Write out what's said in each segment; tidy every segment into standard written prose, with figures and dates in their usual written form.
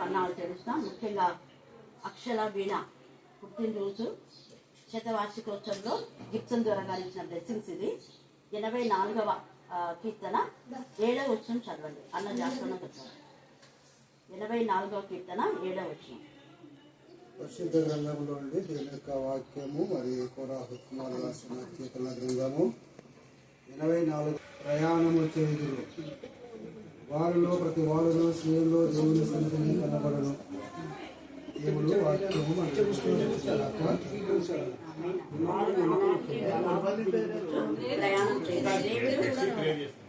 వర్ణాలు తెలుస్తున్నాం. ముఖ్యంగా అక్షల వీణ పుట్టినరోజు శతవార్షికోత్సవంలో గిప్సన్ ద్వారా గారు ఇచ్చిన బ్లెస్సింగ్స్ ఇది. 84వ కీర్తన 7వ వచనం చదవండి. అన్న జాస్వనం చెప్పారు. 84వ కీర్తన 7వ వచనం. పరిశుద్ధ గ్రంథంలో ఉండి దేవుని యొక్క వాక్యము మరియు కోరాహు కుమారుడు రాసిన కీర్తన గ్రంథము 84. ప్రయాణము చేయుదురు వారిలో ప్రతి వారును స్త్రీలో దేవుని సన్నిధిని కనబడను. దేవుడు వాక్యము ప్రయాణం చేయాలి.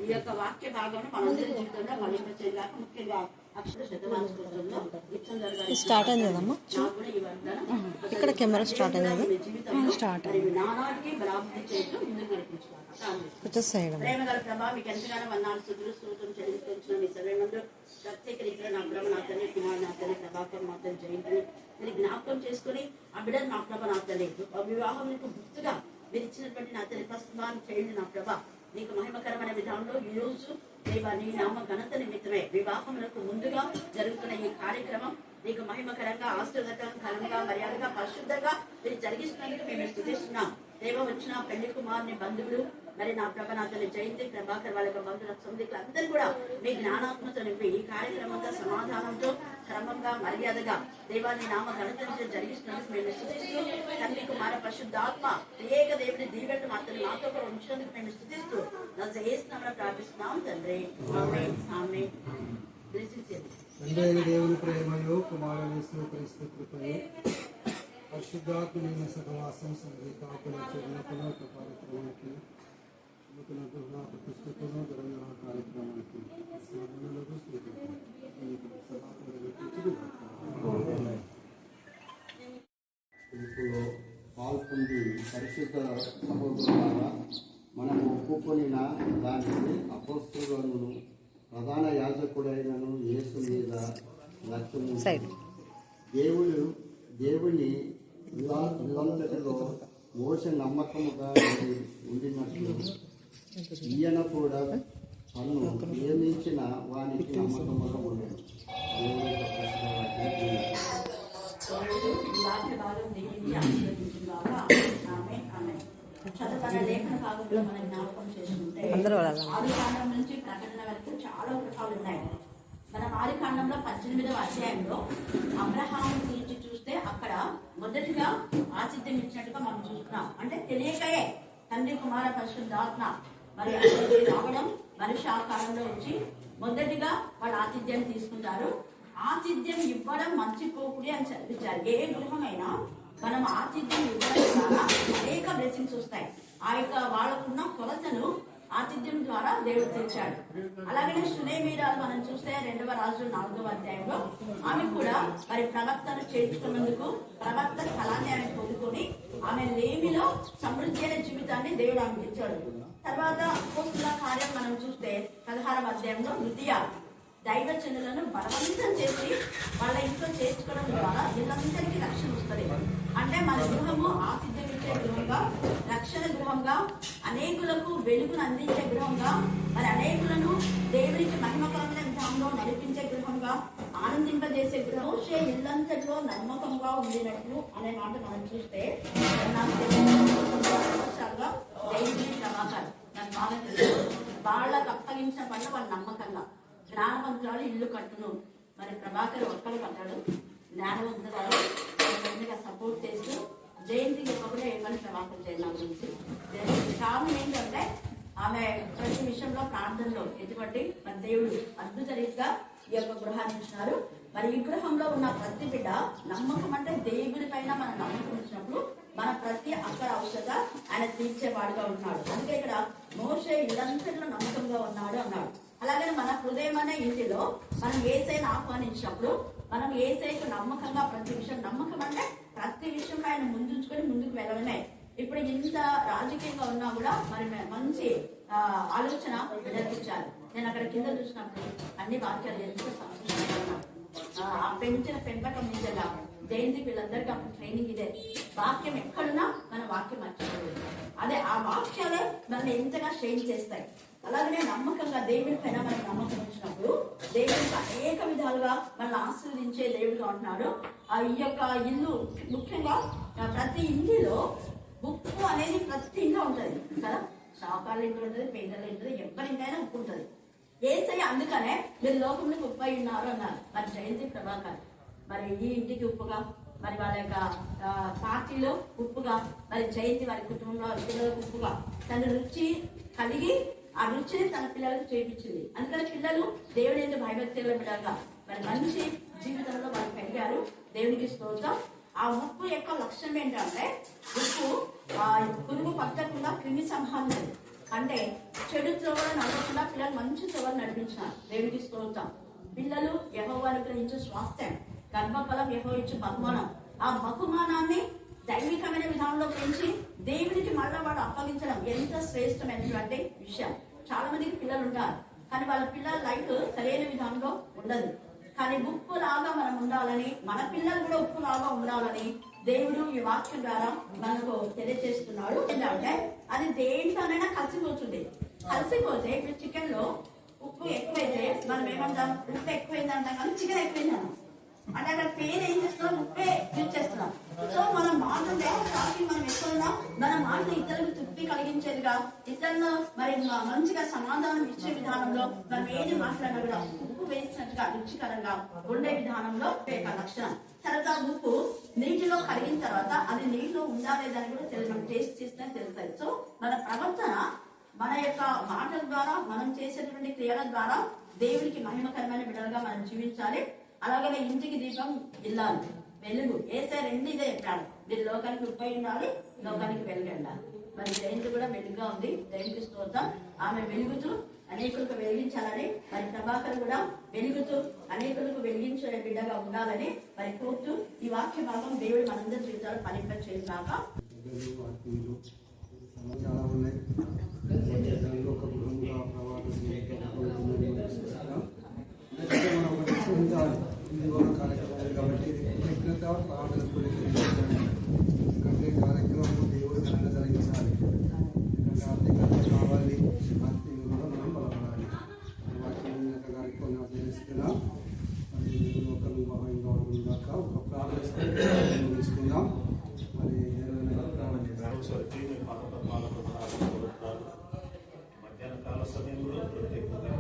ఈ యొక్క వాక్య భాగం మనందరి జీవితంలో మళ్ళీ చేయాలి. ముఖ్యంగా స్టార్ట్ అయింది కదమ్మా, ఇక్కడ కెమెరా స్టార్ట్ అయింది. స్టార్ట్ ప్రేమ గల ప్రభా మీకు ఎంతగానో వన్నాలు శుద్ధులు స్తోత్రం చెల్లించుకుంటున్న మీ సర్వేమందు ప్రత్యేక రీతిలో నా ప్రభ నా తల్లి కుమారు నా తల్లి ప్రభాకర్ మా తల్లి జయంతిని మీరు జ్ఞాపకం చేసుకుని ఆ బిడ్డలు నా ప్రభ నా తల్లి వివాహం మీకు గుర్తుగా మీరు ఇచ్చినటువంటి నా తల్లి ప్రస్తుతాన్ని చేయండి నా ప్రభ. నీకు మహిమకరమైన విధానంలో ఈ రోజు దేవా నీ నామ ఘనత నిమిత్తమే వివాహములకు ముందుగా జరుగుతున్న ఈ కార్యక్రమం నీకు మహిమకరంగా ఆశీర్వాదకరంగా మర్యాదగా పరిశుద్ధంగా మీరు జరిగిస్తున్నందుకు మేము స్తుతిస్తున్నాం. దేవ వచ్చిన పెళ్లి కుమారుని బంధువులు మరి నా ప్రభ నా తల్లి జయంతి ప్రభాకర్ వాళ్ళ యొక్క బంధువుల సంధికులు అందరూ కూడా మీ జ్ఞానాత్మత నింపి ఈ కార్యక్రమంతో సమాధానంతో క్రమంగా మర్యాదగా దేవాన్ని నామ ఘనత జరిగిస్తున్నందుకు మేము స్తుతిస్తూ తండ్రి కుమార పరిశుద్ధాత్మ ఏక దేవుని దీవెనలు మాత్రం నాతో కూడా ఉంచినందుకు మేము స్తుతిస్తూ నా చేస్తున్నామని ప్రార్థిస్తున్నాం తండ్రి. ఆమేన్. తండ్రి దేవుని ప్రేమయు కుమారుని స్వీకరిస్తూ కృపయు పరిశుద్ధాత్మ సహవాసం సంగీతాకుల చిరునకుల కార్యక్రమానికి నూతన గృహ ప్రతిష్టతను తెలంగాణ కార్యక్రమానికి సాధనలకు పిలుపులో పాల్పొంది పరిశుద్ధ సహోదరులారా మనము ఒప్పుకొనిన దానికి అపోస్తలులను ప్రధాన యాజకుడైనను యేసు మీద లక్ష్యము దేవుని ఇల్లంతటిలో మోస నమ్మకముగా ఉండినట్లు ఈయన కూడా తను నియమించిన వానికి నమ్మకముగా ఉండేది. లేఖన భాగంలో మనం జ్ఞాపకం చేసుకుంటే ఆదికాండం నుంచి ప్రకటన వరకు చాలా వృక్షాలు ఉన్నాయి. మనం ఆదికాండంలో 18వ అధ్యాయంలో అబ్రహాము గురించి చూస్తే అక్కడ మొదటిగా ఆతిథ్యం ఇచ్చినట్టుగా మనం చూస్తున్నాం. అంటే తెలియకయే తండ్రి కుమార పరిశుద్ధాత్మ మరి రావడం మనిషి ఆకారంలో వచ్చి మొదటిగా వాళ్ళు ఆతిథ్యం తీసుకుంటారు. ఆతిథ్యం ఇవ్వడం మర్చిపోకూడదు అని చదివించారు. ఏ గృహమైనా మనం ఆతిథ్యం ఇవ్వడం ద్వారా అనేక బ్లెస్సింగ్స్ వస్తాయి. ఆ యొక్క వాళ్ళకున్న కొలతను ఆతిథ్యం ద్వారా దేవుడు తీర్చాడు. అలాగనే సునేమీరాలు మనం చూస్తే 2వ రాజులు 4వ అధ్యాయంలో ఆమె కూడా మరి ప్రవక్తను చేర్చుకున్నందుకు ప్రవక్త ఫలాన్ని ఆమె పొందుకొని ఆమె లేమిలో సమృద్ధి అనే జీవితాన్ని దేవుడు ఆమె ఇచ్చాడు. తర్వాత అపోస్తుల కార్యం మనం చూస్తే 16వ అధ్యాయంలో నృత్య దైవజనులను బలవంతం చేసి వాళ్ళ ఇంట్లో చేర్చుకోవడం ద్వారా వీళ్ళందరికీ రక్షణ వస్తుంది. అంటే మన గృహము ఆతిథ్యం ఇచ్చే గృహంగా, రక్షణ గృహంగా, అనేకులకు వెలుగును అందించే గృహంగా, మరి అనేకులను దేవునికి మహిమకరమైన విధానంలో నడిపించే గృహంగా, ఆనందింపజేసే గృహం. మోషే ఇల్లంతలో నమ్మకంగా ఉండినట్లు అనే మాట మనం చూస్తే దేవుని ప్రభాకర్ నాకు బాగా తెలుసు. వాళ్ళకు అప్పగించిన పనులు వాళ్ళ నమ్మకంగా జ్ఞానవంతురాలు ఇల్లు కట్టును. మరి ప్రభాకర్ ఒక్కడు కట్టాడు. జ్ఞానవంతురాలు సపోర్ట్ చేస్తూ జయంతికి ఒకప్పుడు ఏమని ప్రభాకర్ చేయడం గురించి కారణం ఏంటంటే ఆమె ప్రతి విషయంలో ప్రార్థనలో ఎటువంటి మన దేవుడు అద్భుత రీతిగా ఈ యొక్క గృహాన్ని ఇచ్చినారు. మరి ఈ గృహంలో ఉన్న ప్రతి బిడ్డ నమ్మకం అంటే దేవుడి పైన మనం నమ్మకం ఇచ్చినప్పుడు మన ప్రతి అక్కర ఔషధ ఆయన తీర్చేవాడుగా ఉన్నాడు. అందుకే ఇక్కడ మోషే ఇల్లంతలో నమ్మకంగా ఉన్నాడు అన్నాడు. అలాగే మన హృదయం అనే ఇంటిలో మనం యేసయ్యను ఆహ్వానించినప్పుడు మనం యేసయ్యకు నమ్మకంగా ప్రతి విషయం, నమ్మకం అంటే ప్రతి విషయంలో ఆయన ముందుంచుకొని ముందుకు వెళ్ళడమే. ఇప్పుడు ఇంత రాజకీయంగా ఉన్నా కూడా మరి మంచి ఆలోచన నిర్వహించాలి. నేను అక్కడ కింద చూసినప్పుడు అన్ని వాక్యాలు ఎంతో సంతోషంగా ఆ పెంచిన పెంపకం నిజంగా జయంతి వీళ్ళందరికీ అప్పుడు ట్రైనింగ్ ఇదే. వాక్యం ఎక్కడున్నా మన వాక్యం మర్చిపోలేదు. అదే ఆ వాక్యాలే మనల్ని ఎంతగా షేర్ చేస్తాయి. అలాగనే నమ్మకంగా దేవుడి పైన మనం నమ్మకం ఇచ్చినప్పుడు దేవుడికి అనేక విధాలుగా మనల్ని ఆశీర్వదించే దేవుడుగా ఉంటున్నాడు. ఈ యొక్క ఇల్లు ముఖ్యంగా ప్రతి ఇంటిలో ఉప్పు అనేది ప్రతి ఇంట్లో ఉంటుంది కదా. షాకాళ్ళ ఇంట్లో ఉంటుంది, పేదల ఇంట్లో, ఎవరింటైనా ఉప్పు ఉంటుంది. ఏసయ్య అందుకనే మీరు లోకంలోకి ఉప్పు అయి ఉన్నారు అన్నారు. మరి జయంతి ప్రభాకర్ మరి ఈ ఇంటికి ఉప్పుగా, మరి వాళ్ళ యొక్క పార్టీలో ఉప్పుగా, మరి జయంతి వారి కుటుంబంలో పిల్లలకు ఉప్పుగా తన రుచి కలిగి ఆ రుచిని తన పిల్లలకు చేయించింది. అందుకని పిల్లలు దేవుడి యొక్క భయభక్తుల బిడ్డగా మరి మంచి జీవితంలో వాళ్ళు పెరిగారు. దేవునికి స్తోత్రం. ఆ ఉప్పు యొక్క లక్ష్యం ఏంటంటే ఉప్పు పురుగు పట్టకుండా క్రిమి సంహారం, అంటే చెడు త్రోవలు నడవకుండా పిల్లలు మంచి త్రోవలు నడిపించారు. దేవునికి స్తోత్రం. పిల్లలు యెహోవా అనుగ్రహించే స్వాస్థ్యం, గర్భఫలం యెహోవా ఇచ్చే బహుమానం. ఆ బహుమానాన్ని దైవికమైన విధానంలో పెంచి దేవునికి మళ్ళా వాడు అప్పగించడం ఎంత శ్రేష్టమైనటువంటి విషయం. చాలా మందికి పిల్లలు ఉంటారు, కానీ వాళ్ళ పిల్లల లైఫ్ సరైన విధానంలో ఉండదు. కానీ ఉప్పు లాగా మనం ఉండాలని, మన పిల్లలు కూడా ఉప్పు లాగా ఉండాలని దేవుడు ఈ వాక్యం ద్వారా మనకు తెలియజేస్తున్నాడు. ఏంటంటే అది దేంట్లోనైనా కలిసిపోతుంది. కలిసిపోతే ఇప్పుడు చికెన్ లో ఉప్పు ఎక్కువైతే మనం ఏమంటాం, ఉప్పు ఎక్కువైంది అంటాం, కానీ చికెన్ ఎక్కువైందాం అంటే అక్కడ పేరు ఏం చేస్తున్నాం, ఉప్పే యూజ్ చేస్తున్నాం. సో మన మాటలు మనం ఎక్కువ మన మాటలు ఇతరులకు తృప్తి కలిగించేదిగా, ఇతరులు మరి మంచిగా సమాధానం ఇచ్చే విధానంలో మనం ఏది మాట్లాడినా కూడా ఉప్పు వేసినట్టుగా రుచికరంగా ఉండే విధానంలో లక్షణం. తర్వాత ఉప్పు నీటిలో కరిగిన తర్వాత అది నీటిలో ఉందా లేదని కూడా మనం టేస్ట్ చేస్తే తెలుస్తుంది. సో మన ప్రవర్తన, మన యొక్క మాటల ద్వారా, మనం చేసేటువంటి క్రియల ద్వారా దేవుడికి మహిమకరమైన బిడ్డలుగా మనం జీవించాలి. అలాగనే ఇంటికి దీపం ఇల్లాలి, వెలుగు. ఏసే రెండు ఇదే చెప్పాడు, మీరు లోకానికి ఉప్పై ఉండాలి, లోకానికి వెలుగు ఉండాలి. మరి జయంతి కూడా వెలుగుగా ఉంది. జయంతి స్తోత్రం. ఆమె వెలుగుతూ అనేకులకు వెలిగించాలని, మరి ప్రభాకర్ కూడా వెలుగుతూ అనేకులకు వెలిగించే బిడ్డగా ఉండాలని మరి కోరుతూ ఈ వాక్య భాగం దేవుడు మనందరి జీవితాలు ఫలింపచేయగాక. చాలా ఉన్నాయి. ఒక గృహంగా మనం ఒకటి చూడాలి. ఇది ఒక కార్యక్రమం కాబట్టి కృతజ్ఞత ప్రార్థన ఎందుకంటే కార్యక్రమం దేవుడు ఘనంగా జరిగించాలి. ఎందుకంటే ఆర్థికంగా కావాలి, ఆర్థికంగా కూడా మనం బలపడాలి. వాక్యం కార్యక్రమం ఆచరిస్తున్నాం. మరి ఒకరు మహంగా ఉందాక ఒక ప్రార్థన ముగించుకుందాం. మరి ప్రార్థన చేస్తాం. మధ్యాహ్న కాల సమయంలో ప్రత్యేకంగా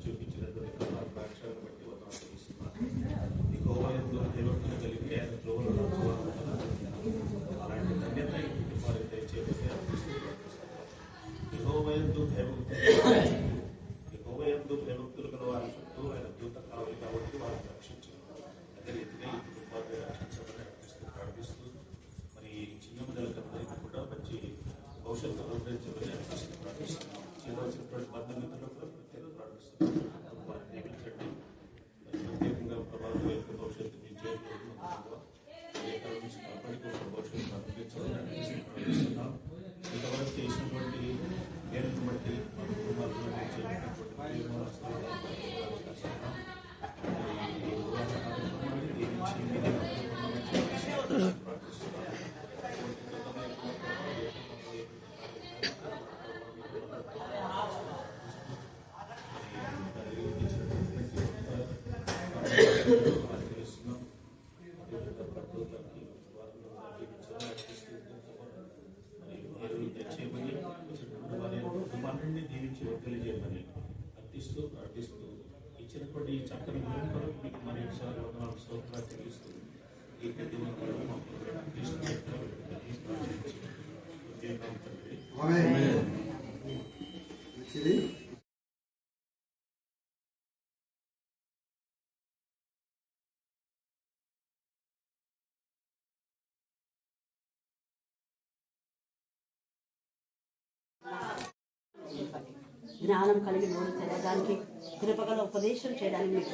చూపించినటువంటి సాక్ష్యాలను బట్టి వదనాలు యెహోవాయందు భయభక్తులు కలిగి ఆయన త్రోవలో అలాంటి ధన్యత వారికి దయచేయబట్టి యెహోవాయందు భయభక్తులు గల వారి చుట్టూ ఆయన దూత కావాలి కాబట్టి వారిని రక్షించారు. అదే రీతిగా ఈ కుటుంబాన్ని రక్షించమని ప్రార్థిస్తూ మరి చిన్న పిల్లలకందరికీ కూడా మంచి భవిష్యత్తు అనుగ్రహించమని ప్రార్థిస్తున్నాం. చేయవలసినటువంటి బంధుమిత్రులకు కూడా ప్రత్యేక ప్రార్థిస్తున్నాం. వారిని నియమించండి. ప్రత్యేకంగా ప్రభావం యొక్క భవిష్యత్తు మీ చేతుల్లో నుంచి కాపాడుకో భవిష్యత్తు అనుగ్రహించమని ప్రార్థిస్తున్నాం. ఇంతవరకు చేసినటువంటి మేలును బట్టి మన కుటుంబాలను చేసినటువంటి దీవించి తెలియజేయమని అర్థిస్తూ ప్రార్థిస్తూ ఇచ్చినటువంటి ఈ చక్కని కొరకు మీకు మరి ఒకసారి వందనాలు స్తోత్రాలు చెల్లిస్తూ ఈ దినం జ్ఞానం కలిగి నోరు తెరవడానికి, కృపగల ఉపదేశం చేయడానికి మీకు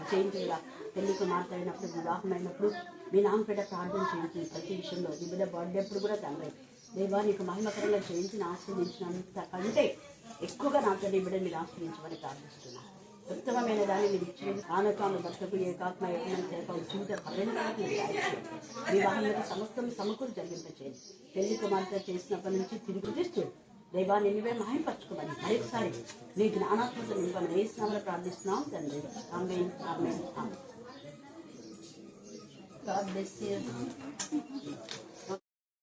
చేయించి కూడా పెళ్లికి మాట్లాడినప్పుడు, వివాహమైనప్పుడు మీ నామపేట ప్రార్థన చేయించింది. ప్రతి విషయంలో నీ బిడ్డ బర్త్డే అప్పుడు కూడా తండ్రి దేవా నీకు మహిమకరంగా చేయించిన ఆశ్రయించినంత కంటే ఎక్కువగా నాతో నీ బిడ్డ మీరు ఆశ్రయించమని ప్రార్థిస్తున్నాను. ఉత్తమమైన దాన్ని మీరు ఇచ్చింది ఆనకాను భర్తకు ఏకాత్మ ఏకమైన చేపలు జీవిత పర్యంతానికి వివాహంలో సమస్తం సమకూరు జరిగింపచేయండి. పెళ్లి కుమార్తె చేసినప్పటి నుంచి తిరిగి తీస్తూ దైవాన్ని నువ్వే మాయపరచుకోమని మరొకసారి నీ జ్ఞానాత్మక నింపని వేసినామని ప్రార్థిస్తున్నాం తండ్రి. ఆమేన్ ఆమేన్ ఆమేన్. God bless you.